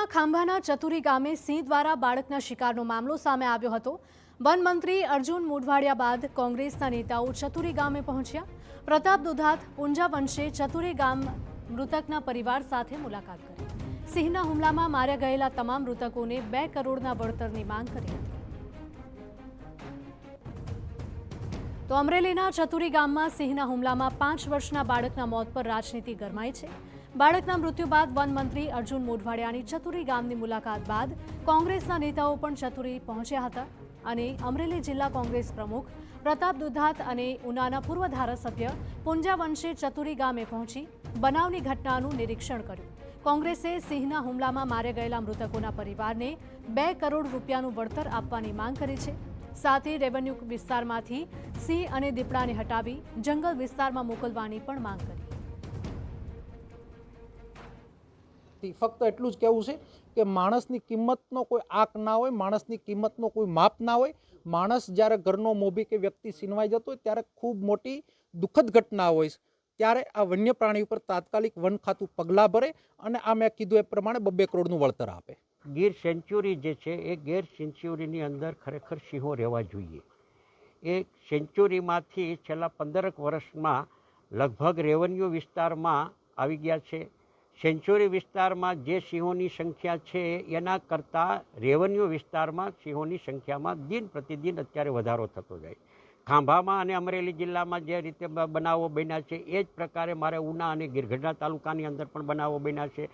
અમરેલીના ખાંભાના ચતુરી ગામે સિંહ દ્વારા બાળકના શિકારનો મામલો સામે આવ્યો હતો। વન મંત્રી અર્જુન મોઢવાડિયા બાદ કોંગ્રેસના નેતાઓ ચતુરી ગામે પહોંચ્યા। પ્રતાપ દુધાત પૂંજા વંશે ચતુરી ગામ મૃતકના પરિવાર સાથે મુલાકાત કરી। સિંહના હુમલામાં માર્યા ગયેલા તમામ મૃતકોને 2 કરોડના વળતરની માંગ કરી હતી। તો અમરેલીના ચતુરી ગામમાં સિંહના હુમલામાં 5 વર્ષના બાળકના મોત પર રાજનીતિ ગરમાઈ છે। બાળકના મૃત્યુ બાદ વન મંત્રી અર્જુન મોઢવાડિયાની ચતુરી ગામની મુલાકાત બાદ કોંગ્રેસના નેતાઓ પણ ચતુરી પહોંચ્યા હતા અને અમરેલી જિલ્લા કોંગ્રેસ પ્રમુખ પ્રતાપ દુધાત અને ઉનાના પૂર્વ ધારાસભ્ય પૂંજા વંશે ચતુરી ગામે પહોંચી બનાવની ઘટનાનું નિરીક્ષણ કર્યું। કોંગ્રેસે સિંહના હુમલામાં માર્યા ગયેલા મૃતકોના પરિવારને 2 કરોડ રૂપિયાનું વળતર આપવાની માંગ કરી છે। સાથે રેવન્યુ વિસ્તારમાંથી સિંહ અને દીપડાને હટાવી જંગલ વિસ્તારમાં મોકલવાની પણ માંગ કરી। ફક્ત એટલું જ કહેવું છે કે માણસની કિંમતનો કોઈ આંક ના હોય, માણસની કિંમતનો કોઈ માપ ના હોય। માણસ જ્યારે ઘરનો મોભી કે વ્યક્તિ છીનવાઈ જતો હોય ત્યારે ખૂબ મોટી દુઃખદ ઘટના હોય, ત્યારે આ વન્ય પ્રાણી ઉપર તાત્કાલિક વન ખાતું પગલાં ભરે અને આ મેં કીધું એ પ્રમાણે 2 કરોડનું વળતર આપે। ગીર સેન્ચ્યુરી જે છે એ ગીર સેન્ચ્યુરીની અંદર ખરેખર સિંહો રહેવા જોઈએ। એ સેન્ચ્યુરીમાંથી છેલ્લા 15 વર્ષમાં લગભગ રેવન્યુ વિસ્તારમાં આવી ગયા છે। સેન્ચ્યુરી વિસ્તારમાં જે સિંહોની સંખ્યા છે એના કરતાં રેવન્યુ વિસ્તારમાં સિંહોની સંખ્યામાં દિન પ્રતિદિન અત્યારે વધારો થતો જાય। ખાંભામાં અને અમરેલી જિલ્લામાં જે રીતે બનાવો બન્યા છે એ જ પ્રકારે મારે ઉના અને ગીરગઢડા તાલુકાની અંદર પણ બનાવો બન્યા છે।